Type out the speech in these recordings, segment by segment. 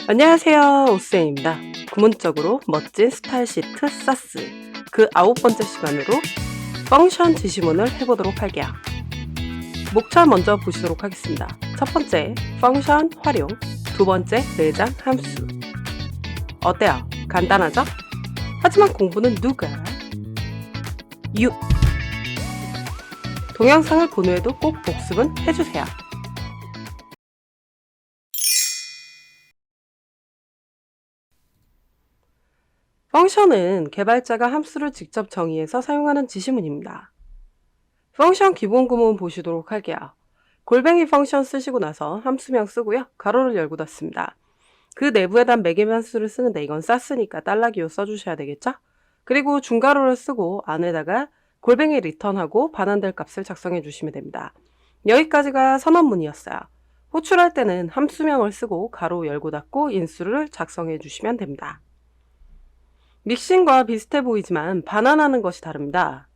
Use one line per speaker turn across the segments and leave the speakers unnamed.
안녕하세요, 오쌤입니다. 구문적으로 멋진 스타일 시트 사스 그 9번째 시간으로 펑션 지시문을 해보도록 할게요. 목차 먼저 보시도록 하겠습니다. 첫 번째, 펑션 활용. 두 번째, 내장 함수. 어때요? 간단하죠? 하지만 공부는 누가? 유! 동영상을 본 후에도 꼭 복습은 해주세요. 펑션은 개발자가 함수를 직접 정의해서 사용하는 지시문입니다. 펑션 기본 구문 보시도록 할게요. 골뱅이 펑션 쓰시고 나서 함수명 쓰고요. 가로를 열고 닫습니다. 그 내부에다 매개변수를 쓰는데 이건 쌌으니까 달러기호 써주셔야 되겠죠? 그리고 중가로를 쓰고 안에다가 골뱅이 리턴하고 반환될 값을 작성해 주시면 됩니다. 여기까지가 선언문이었어요. 호출할 때는 함수명을 쓰고 가로 열고 닫고 인수를 작성해 주시면 됩니다. 믹싱과 비슷해 보이지만 반환하는 것이 다릅니다.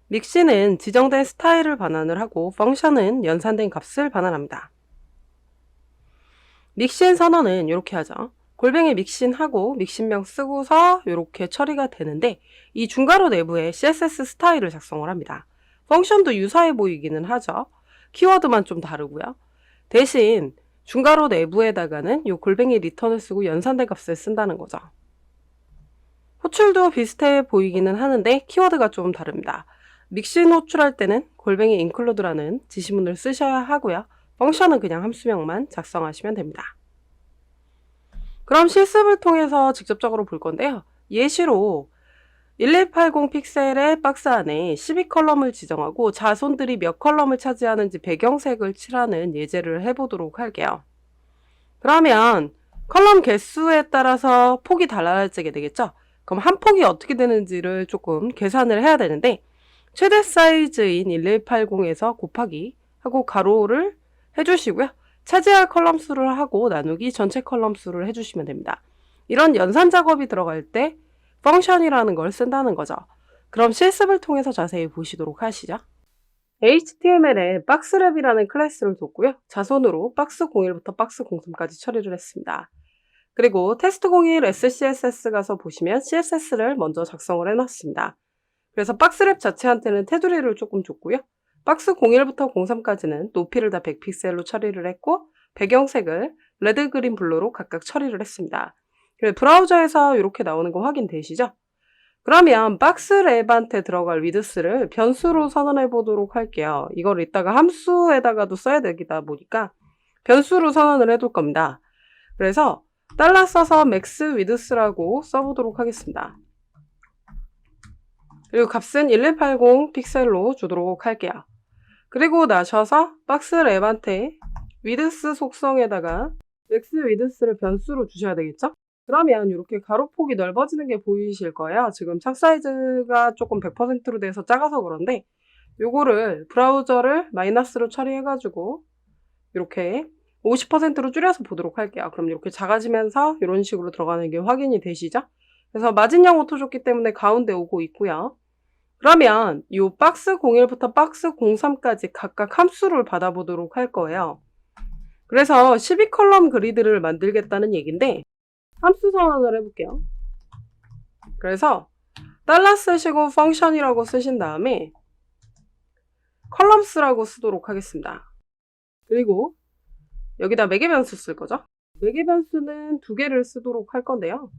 믹싱은 지정된 스타일을 반환을 하고 펑션은 연산된 값을 반환합니다. 믹싱 선언은 이렇게 하죠. 골뱅이 믹싱하고 믹싱명 쓰고서 이렇게 처리가 되는데 이 중괄호 내부에 CSS 스타일을 작성을 합니다. 펑션도 유사해 보이기는 하죠. 키워드만 좀 다르고요. 대신 중괄호 내부에다가는 이 골뱅이 리턴을 쓰고 연산된 값을 쓴다는 거죠. 호출도 비슷해 보이기는 하는데 키워드가 좀 다릅니다. 믹싱 호출할 때는 골뱅이 include라는 지시문을 쓰셔야 하고요. 펑션은 그냥 함수명만 작성하시면 됩니다. 그럼 실습을 통해서 직접적으로 볼 건데요. 예시로 1280 픽셀의 박스 안에 12컬럼을 지정하고 자손들이 몇 컬럼을 차지하는지 배경색을 칠하는 예제를 해보도록 할게요. 그러면 컬럼 개수에 따라서 폭이 달라지게 되겠죠? 그럼 한 폭이 어떻게 되는지를 조금 계산을 해야 되는데 최대 사이즈인 1180에서 곱하기 하고 가로를 해주시고요. 차지할 컬럼 수를 하고 나누기 전체 컬럼 수를 해주시면 됩니다. 이런 연산 작업이 들어갈 때 펑션이라는 걸 쓴다는 거죠. 그럼 실습을 통해서 자세히 보시도록 하시죠. HTML에 박스랩이라는 클래스를 뒀고요. 자손으로 박스01부터 박스03까지 처리를 했습니다. 그리고 테스트01 SCSS 가서 보시면 CSS를 먼저 작성을 해놨습니다. 그래서 박스랩 자체한테는 테두리를 조금 줬고요. 박스 01부터 03까지는 높이를 다 100픽셀로 처리를 했고 배경색을 레드, 그린, 블루로 각각 처리를 했습니다. 브라우저에서 이렇게 나오는 거 확인되시죠? 그러면 박스랩한테 들어갈 위드스를 변수로 선언해 보도록 할게요. 이걸 이따가 함수에다가도 써야 되다 보니까 변수로 선언을 해둘 겁니다. 그래서 달러 써서 max width라고 써보도록 하겠습니다. 그리고 값은 1180 픽셀로 주도록 할게요. 그리고 나셔서 박스랩한테 width 속성에다가 max width를 변수로 주셔야 되겠죠? 그러면 이렇게 가로폭이 넓어지는 게 보이실 거예요. 지금 책 사이즈가 조금 100%로 돼서 작아서 그런데 요거를 브라우저를 마이너스로 처리해가지고 이렇게 50%로 줄여서 보도록 할게요. 그럼 이렇게 작아지면서 이런 식으로 들어가는 게 확인이 되시죠? 그래서 마진형 오토 줬기 때문에 가운데 오고 있고요. 그러면 이 박스 01부터 박스 03까지 각각 함수를 받아보도록 할 거예요. 그래서 12컬럼 그리드를 만들겠다는 얘기인데 함수 선언을 해볼게요. 그래서 달러 쓰시고 펑션이라고 쓰신 다음에 컬럼스라고 쓰도록 하겠습니다. 그리고 여기다 매개변수 쓸 거죠. 매개변수는 2개를 쓰도록 할 건데요.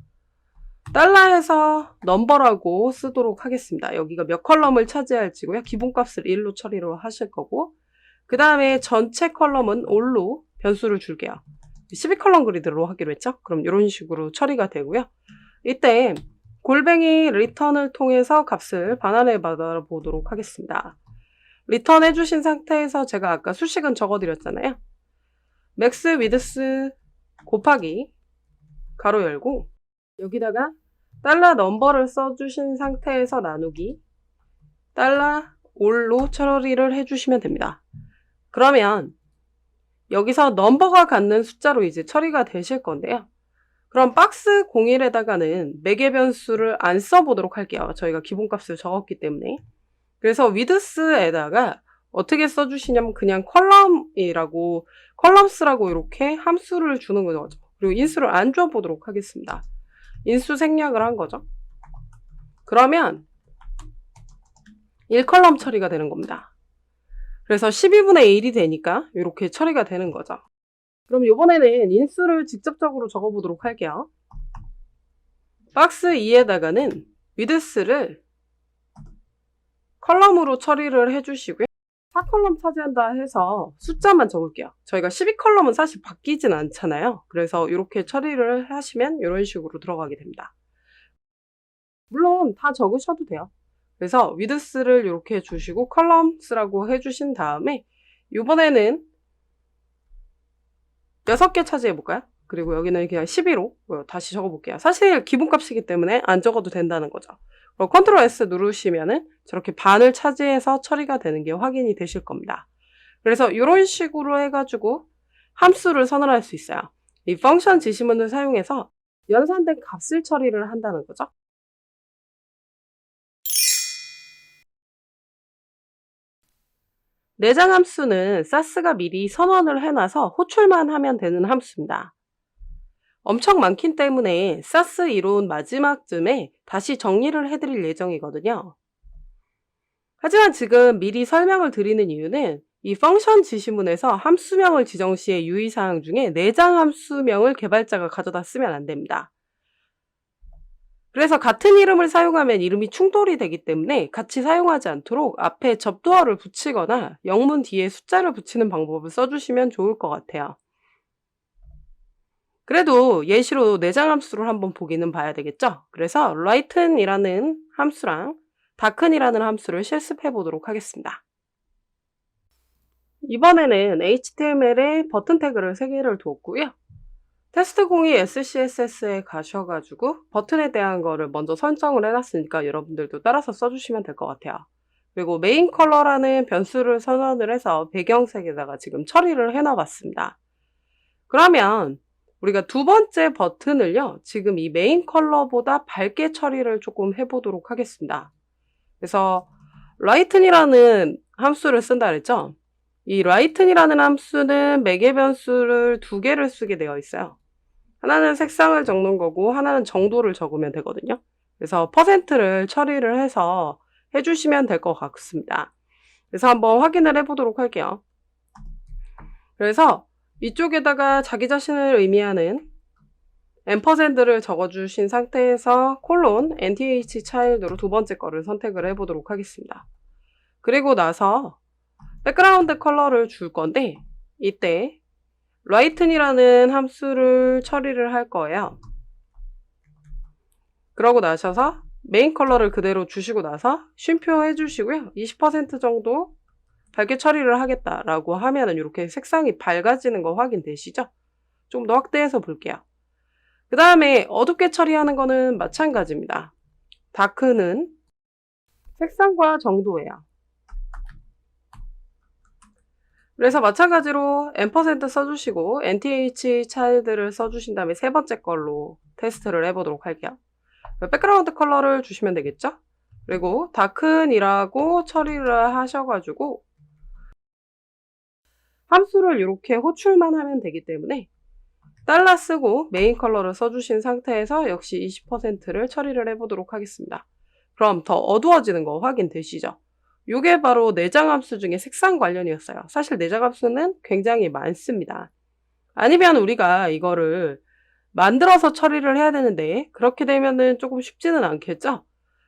달러에서 넘버라고 쓰도록 하겠습니다. 여기가 몇 컬럼을 차지할지고요. 기본값을 1로 처리를 하실 거고 그 다음에 전체 컬럼은 all로 변수를 줄게요. 12컬럼 그리드로 하기로 했죠? 그럼 이런 식으로 처리가 되고요. 이때 골뱅이 리턴을 통해서 값을 반환해 받아보도록 하겠습니다. 리턴 해주신 상태에서 제가 아까 수식은 적어드렸잖아요. 맥스 위드스 곱하기 가로 열고 여기다가 달러 넘버를 써주신 상태에서 나누기 달러 all로 처리를 해주시면 됩니다. 그러면 여기서 넘버가 갖는 숫자로 이제 처리가 되실 건데요. 그럼 박스 01에다가는 매개 변수를 안 써보도록 할게요. 저희가 기본값을 적었기 때문에. 그래서 width에다가 어떻게 써주시냐면 그냥 컬럼스라고 이렇게 함수를 주는 거죠. 그리고 인수를 안 줘보도록 하겠습니다. 인수 생략을 한 거죠. 그러면 1컬럼 처리가 되는 겁니다. 그래서 12분의 1이 되니까 이렇게 처리가 되는 거죠. 그럼 이번에는 인수를 직접적으로 적어보도록 할게요. 박스 2에다가는 위드스를 컬럼으로 처리를 해주시고요. 4컬럼 차지한다 해서 숫자만 적을게요. 저희가 12컬럼은 사실 바뀌진 않잖아요. 그래서 이렇게 처리를 하시면 이런 식으로 들어가게 됩니다. 물론 다 적으셔도 돼요. 그래서 위드스를 이렇게 주시고 컬럼스라고 해주신 다음에 이번에는 6개 차지해볼까요? 그리고 여기는 그냥 12로 다시 적어볼게요. 사실 기본값이기 때문에 안 적어도 된다는 거죠. 그리고 컨트롤 S 누르시면은 저렇게 반을 차지해서 처리가 되는 게 확인이 되실 겁니다. 그래서 이런 식으로 해가지고 함수를 선언할 수 있어요. 이 펑션 지시문을 사용해서 연산된 값을 처리를 한다는 거죠. 내장 함수는 사스가 미리 선언을 해놔서 호출만 하면 되는 함수입니다. 엄청 많기 때문에 사스 이론 마지막쯤에 다시 정리를 해드릴 예정이거든요. 하지만 지금 미리 설명을 드리는 이유는 이 펑션 지시문에서 함수명을 지정 시의 유의사항 중에 내장 함수명을 개발자가 가져다 쓰면 안 됩니다. 그래서 같은 이름을 사용하면 이름이 충돌이 되기 때문에 같이 사용하지 않도록 앞에 접두어를 붙이거나 영문 뒤에 숫자를 붙이는 방법을 써주시면 좋을 것 같아요. 그래도 예시로 내장 함수를 한번 보기는 봐야 되겠죠? 그래서 lighten이라는 함수랑 darken이라는 함수를 실습해 보도록 하겠습니다. 이번에는 HTML에 버튼 태그를 3개를 두었고요. 테스트02 SCSS에 가셔가지고 버튼에 대한 거를 먼저 설정을 해놨으니까 여러분들도 따라서 써주시면 될 것 같아요. 그리고 메인 컬러라는 변수를 선언을 해서 배경색에다가 지금 처리를 해놔봤습니다. 그러면 우리가 두 번째 버튼을요, 지금 이 메인 컬러보다 밝게 처리를 조금 해보도록 하겠습니다. 그래서 lighten이라는 함수를 쓴다 그랬죠? 이 lighten이라는 함수는 매개 변수를 2개를 쓰게 되어 있어요. 하나는 색상을 적는 거고 하나는 정도를 적으면 되거든요. 그래서 %를 처리를 해서 해주시면 될 것 같습니다. 그래서 한번 확인을 해보도록 할게요. 그래서 이쪽에다가 자기 자신을 의미하는 앰퍼샌드를 적어주신 상태에서 콜론 nth child로 두 번째 거를 선택을 해보도록 하겠습니다. 그리고 나서 백그라운드 컬러를 줄 건데 이때 lighten이라는 함수를 처리를 할 거예요. 그러고 나셔서 메인 컬러를 그대로 주시고 나서 쉼표 해주시고요. 20% 정도 밝게 처리를 하겠다라고 하면은 이렇게 색상이 밝아지는 거 확인되시죠? 좀 더 확대해서 볼게요. 그 다음에 어둡게 처리하는 거는 마찬가지입니다. 다크는 색상과 정도예요. 그래서 마찬가지로 앰퍼센드 써주시고 nth child를 써주신 다음에 세 번째 걸로 테스트를 해보도록 할게요. 백그라운드 컬러를 주시면 되겠죠? 그리고 다큰이라고 처리를 하셔가지고 함수를 이렇게 호출만 하면 되기 때문에 달러 쓰고 메인 컬러를 써주신 상태에서 역시 20%를 처리를 해보도록 하겠습니다. 그럼 더 어두워지는 거 확인되시죠? 이게 바로 내장 함수 중에 색상 관련이었어요. 사실 내장 함수는 굉장히 많습니다. 아니면 우리가 이거를 만들어서 처리를 해야 되는데 그렇게 되면은 조금 쉽지는 않겠죠?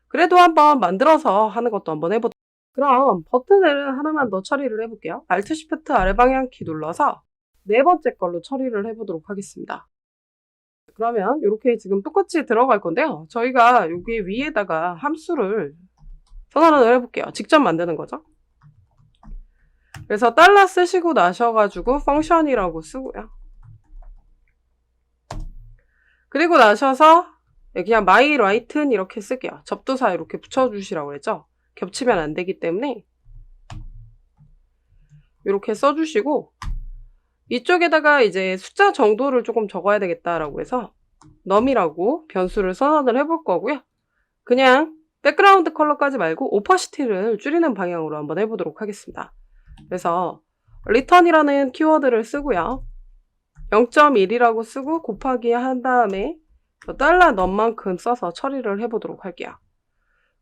그래도 한번 만들어서 하는 것도 한번 해보도록. 그럼 버튼을 하나만 더 처리를 해볼게요. Alt Shift 아래 방향키 눌러서 네 번째 걸로 처리를 해보도록 하겠습니다. 그러면 이렇게 지금 똑같이 들어갈 건데요. 저희가 여기 위에다가 함수를 선언을 해볼게요. 직접 만드는 거죠. 그래서 달러 쓰시고 나셔가지고 펑션이라고 쓰고요. 그리고 나셔서 그냥 my lighten 이렇게 쓸게요. 접두사 이렇게 붙여주시라고 그랬죠. 겹치면 안 되기 때문에 이렇게 써주시고 이쪽에다가 이제 숫자 정도를 조금 적어야 되겠다라고 해서 num이라고 변수를 선언을 해볼 거고요. 그냥 백그라운드 컬러까지 말고 오퍼시티를 줄이는 방향으로 한번 해보도록 하겠습니다. 그래서 return이라는 키워드를 쓰고요. 0.1이라고 쓰고 곱하기 한 다음에 달러 넘만큼 써서 처리를 해보도록 할게요.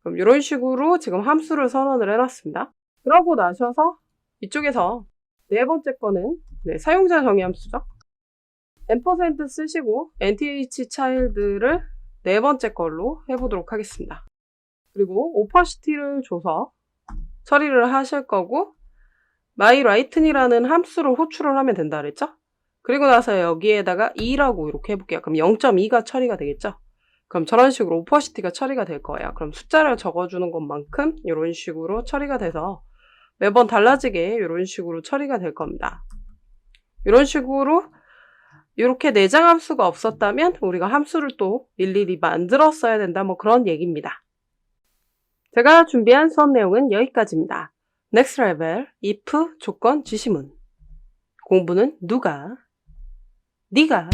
그럼 이런 식으로 지금 함수를 선언을 해놨습니다. 그러고 나셔서 이쪽에서 네 번째 거는 사용자 정의 함수죠. %, 쓰시고 nth child를 네 번째 걸로 해보도록 하겠습니다. 그리고 opacity를 줘서 처리를 하실 거고 myRight이라는 함수를 호출을 하면 된다 그랬죠? 그리고 나서 여기에다가 2라고 이렇게 해볼게요. 그럼 0.2가 처리가 되겠죠? 그럼 저런 식으로 opacity가 처리가 될 거예요. 그럼 숫자를 적어주는 것만큼 이런 식으로 처리가 돼서 매번 달라지게 이런 식으로 처리가 될 겁니다. 이런 식으로 이렇게 내장 함수가 없었다면 우리가 함수를 또 일일이 만들었어야 된다, 뭐 그런 얘기입니다. 제가 준비한 수업 내용은 여기까지입니다. Next level, if 조건 지시문. 공부는 누가? 네가.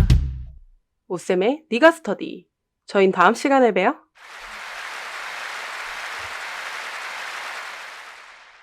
오쌤의 네가 스터디. 저희는 다음 시간에 봬요.